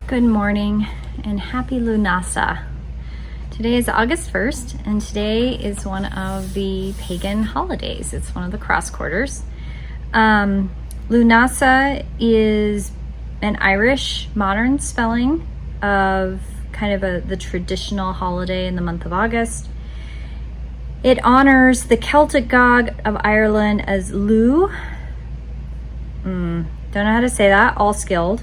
Good morning and happy Lunasa. Today is August 1st and today is one of the pagan holidays. It's one of the cross quarters. Lunasa is an Irish modern spelling of kind of the traditional holiday in the month of August. It honors the Celtic god of Ireland as LUGH. Don't know how to say that, all skilled.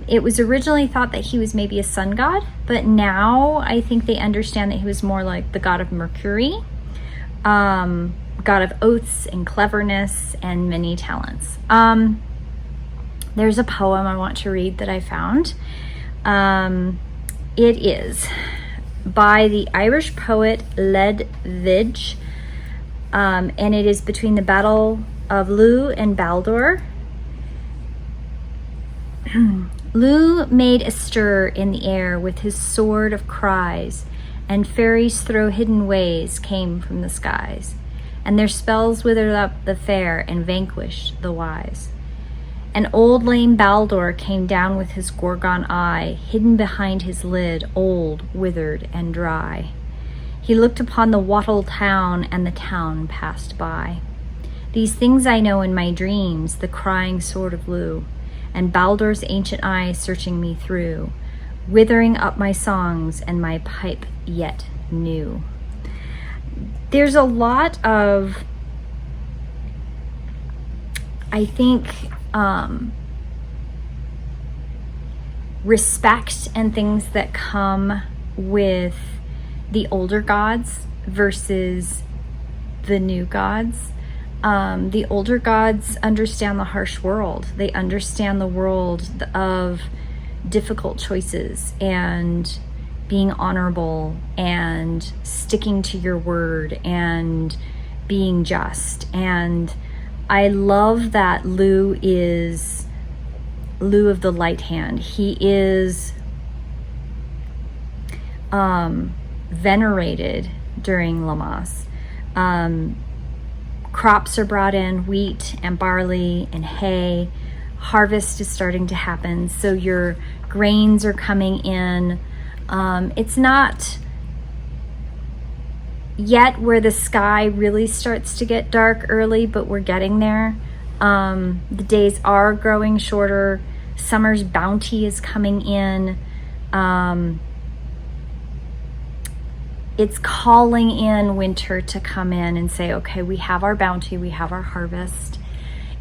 It was originally thought that he was maybe a sun god, but now I think they understand that he was more like the god of Mercury, god of oaths and cleverness and many talents. There's a poem I want to read that I found. It is by the Irish poet LUGH, and it is between the Battle of LUGH and Baldur. LUGH made a stir in the air with his sword of cries, and fairies through hidden ways came from the skies, and their spells withered up the fair and vanquished the wise. And old lame Baldur came down with his Gorgon eye, hidden behind his lid, old, withered, and dry. He looked upon the wattled town, and the town passed by. These things I know in my dreams, the crying sword of LUGH, and Baldur's ancient eyes searching me through, withering up my songs and my pipe yet new. There's a lot of, I think, respect and things that come with the older gods versus the new gods. The older gods understand the harsh world. They understand the world of difficult choices and being honorable and sticking to your word and being just. And I love that LUGH is LUGH of the light hand. He is venerated during Lammas. Crops are brought in, wheat and barley and hay. Harvest is starting to happen, so your grains are coming in. It's not yet where the sky really starts to get dark early, but we're getting there. The days are growing shorter. Summer's bounty is coming in. It's calling in winter to come in and say, okay, we have our bounty, we have our harvest.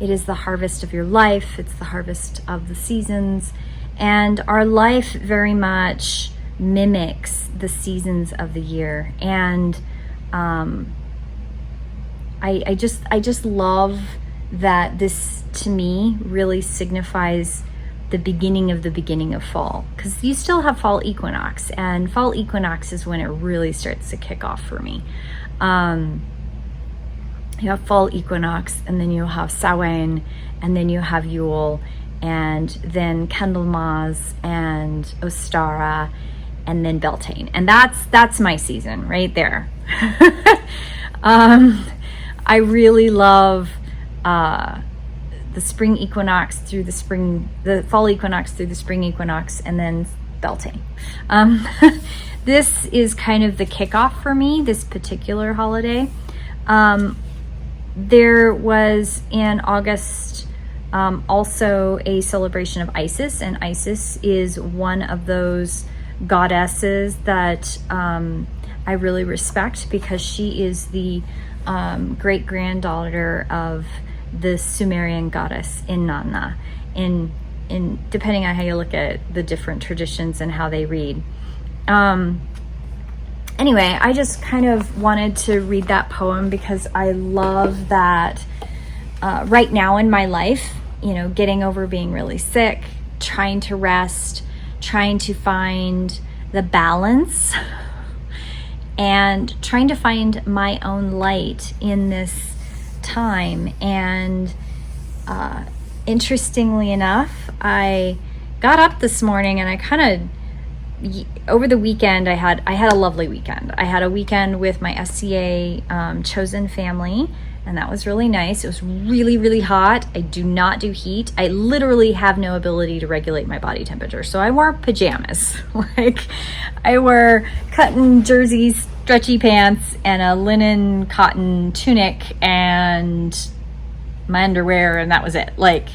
It is the harvest of your life. It's the harvest of the seasons. And our life very much mimics the seasons of the year. And I just love that this, to me, really signifies the beginning of fall, because you still have fall equinox, and fall equinox is when it really starts to kick off for me. You have fall equinox, and then you have Samhain, and then you have Yule, and then Candlemas and Ostara, and then Beltane, and that's my season right there. I really love the spring equinox through the fall equinox through the spring equinox, and then Beltane. This is kind of the kickoff for me, this particular holiday. There was in August also a celebration of Isis, and Isis is one of those goddesses that I really respect, because she is the great-granddaughter of the Sumerian goddess Inanna, in depending on how you look at the different traditions and how they read. Anyway, I just kind of wanted to read that poem because I love that right now in my life, getting over being really sick, trying to rest, trying to find the balance, and trying to find my own light in this time. And interestingly enough, I got up this morning and I kind of, over the weekend, I had a lovely weekend. I had a weekend with my SCA chosen family and that was really nice. It was really, really hot. I do not do heat. I literally have no ability to regulate my body temperature. So I wore pajamas. Like, I wore cotton jerseys, stretchy pants, and a linen cotton tunic, and my underwear, and that was it. Like,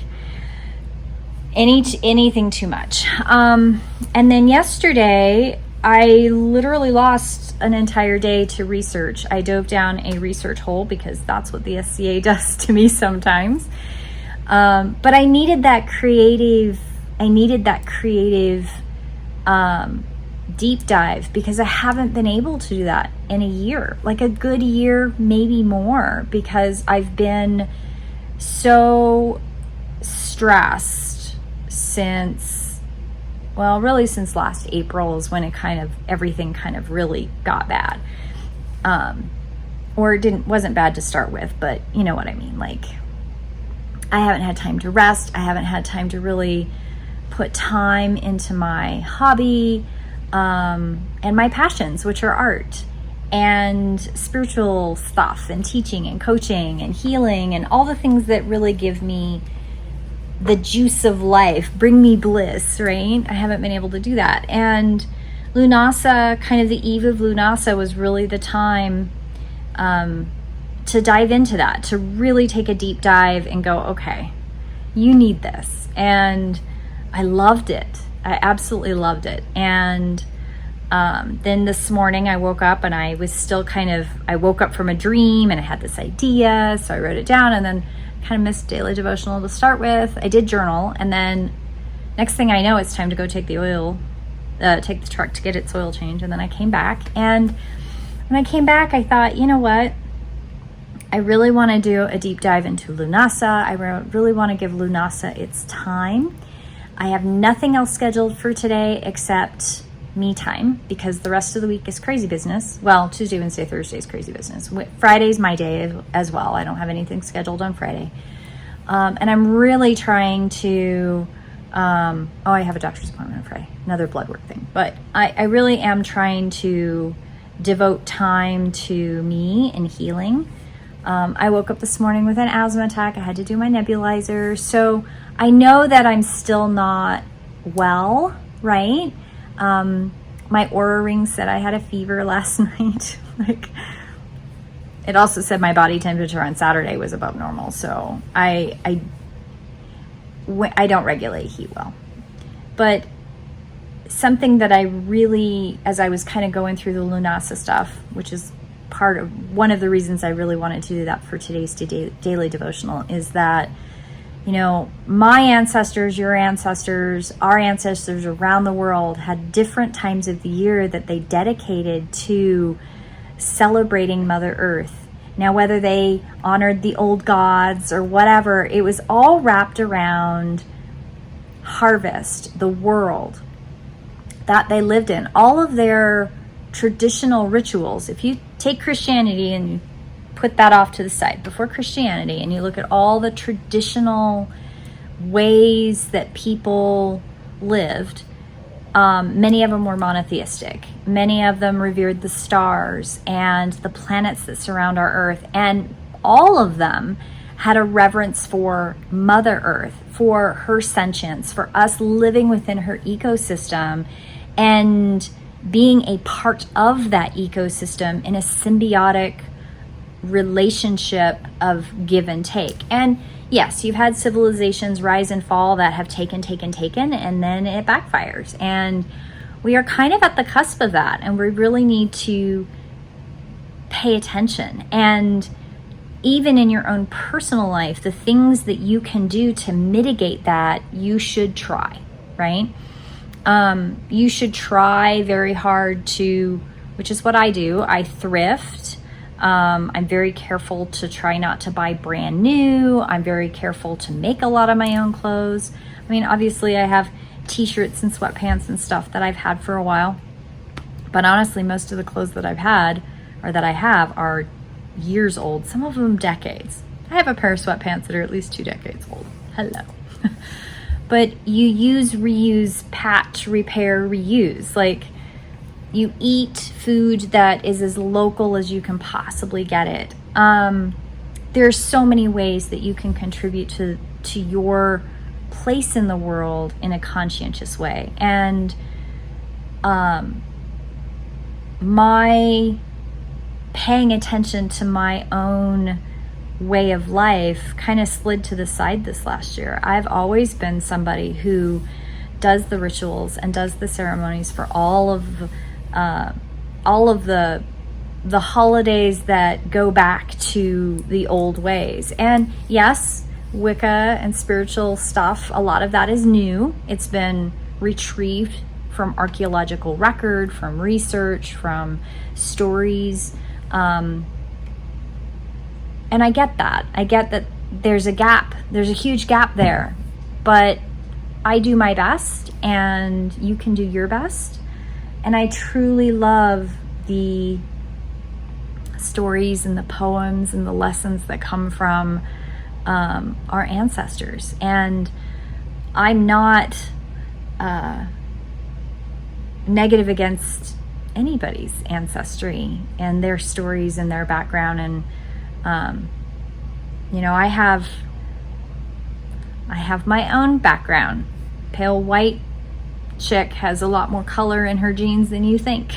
anything too much. And then yesterday, I literally lost an entire day to research. I dove down a research hole because that's what the SCA does to me sometimes. But I needed that creative deep dive, because I haven't been able to do that in a year, like a good year, maybe more, because I've been so stressed since last April is when everything kind of really got bad. Or it wasn't bad to start with, but you know what I mean? Like, I haven't had time to rest. I haven't had time to really put time into my hobby, and my passions, which are art and spiritual stuff and teaching and coaching and healing and all the things that really give me the juice of life, bring me bliss, right? I haven't been able to do that. And Lunasa, kind of the eve of Lunasa, was really the time to dive into that, to really take a deep dive and go, okay, you need this. And I loved it. I absolutely loved it. And then this morning I woke up and I was still I woke up from a dream and I had this idea. So I wrote it down and then kind of missed daily devotional to start with. I did journal. And then next thing I know, it's time to go take the truck to get its oil change. And then I came back. And when I came back, I thought, you know what? I really want to do a deep dive into Lunasa. I really want to give Lunasa its time. I have nothing else scheduled for today except me time, because the rest of the week is crazy business. Well, Tuesday, Wednesday, Thursday is crazy business. Friday's my day as well. I don't have anything scheduled on Friday. And I'm really trying to, I have a doctor's appointment on Friday, another blood work thing. But I really am trying to devote time to me and healing. I woke up this morning with an asthma attack. I had to do my nebulizer. So I know that I'm still not well, right? My Aura ring said I had a fever last night. Like, it also said my body temperature on Saturday was above normal. So I don't regulate heat well. But something that I really, as I was kind of going through the Lunasa stuff, which is one of the reasons I really wanted to do that for today's daily devotional, is that, you know, my ancestors, your ancestors, our ancestors around the world had different times of the year that they dedicated to celebrating Mother Earth. Now, whether they honored the old gods or whatever, it was all wrapped around harvest, the world that they lived in. All of their traditional rituals, if you take Christianity and you put that off to the side before Christianity, and you look at all the traditional ways that people lived, many of them were monotheistic. Many of them revered the stars and the planets that surround our Earth, and all of them had a reverence for Mother Earth, for her sentience, for us living within her ecosystem and being a part of that ecosystem in a symbiotic relationship of give and take. And yes, you've had civilizations rise and fall that have taken, and then it backfires. And we are kind of at the cusp of that, and we really need to pay attention. And even in your own personal life, the things that you can do to mitigate that, you should try, right? You should try very hard to, which is what I do. I thrift. I'm very careful to try not to buy brand new. I'm very careful to make a lot of my own clothes. I mean, obviously I have t-shirts and sweatpants and stuff that I've had for a while, but honestly, most of the clothes that I've had or that I have are years old, some of them decades. I have a pair of sweatpants that are at least 2 decades old. Hello. But you use, reuse, patch, repair, reuse. Like, you eat food that is as local as you can possibly get it. there's so many ways that you can contribute to your place in the world in a conscientious way. And my paying attention to my own way of life kind of slid to the side this last year. I've always been somebody who does the rituals and does the ceremonies for all of the holidays that go back to the old ways. And yes, Wicca and spiritual stuff, a lot of that is new. It's been retrieved from archaeological record, from research, from stories. And I get that. I get that there's a gap. There's a huge gap there. But I do my best, and you can do your best. And I truly love the stories and the poems and the lessons that come from our ancestors. And I'm not negative against anybody's ancestry and their stories and their background. And I have my own background. Pale white chick has a lot more color in her genes than you think.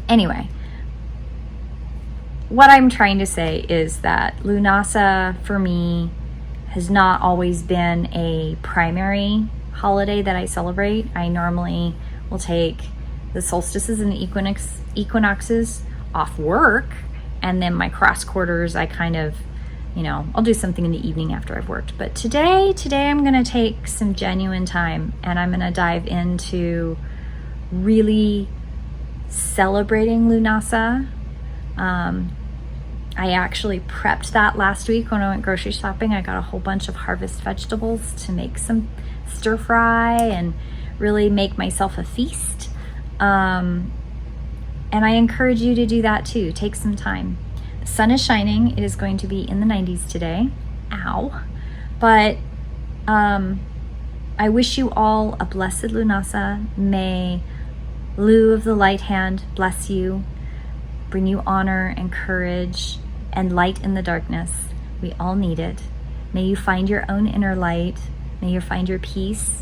Anyway, what I'm trying to say is that Lunasa for me has not always been a primary holiday that I celebrate. I normally will take the solstices and the equinoxes off work, and then my cross quarters I kind of, I'll do something in the evening after I've worked. But today I'm going to take some genuine time, and I'm going to dive into really celebrating Lunasa. I actually prepped that last week when I went grocery shopping. I got a whole bunch of harvest vegetables to make some stir fry and really make myself a feast. And I encourage you to do that too. Take some time. The sun is shining. It is going to be in the 90s today. Ow. But I wish you all a blessed Lunasa. May Lu of the Light Hand bless you, bring you honor and courage and light in the darkness. We all need it. May you find your own inner light. May you find your peace.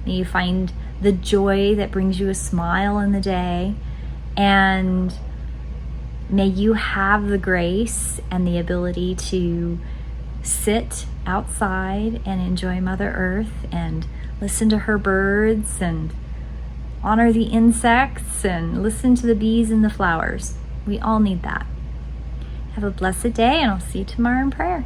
May you find the joy that brings you a smile in the day. And may you have the grace and the ability to sit outside and enjoy Mother Earth and listen to her birds and honor the insects and listen to the bees and the flowers. We all need that. Have a blessed day, and I'll see you tomorrow in prayer.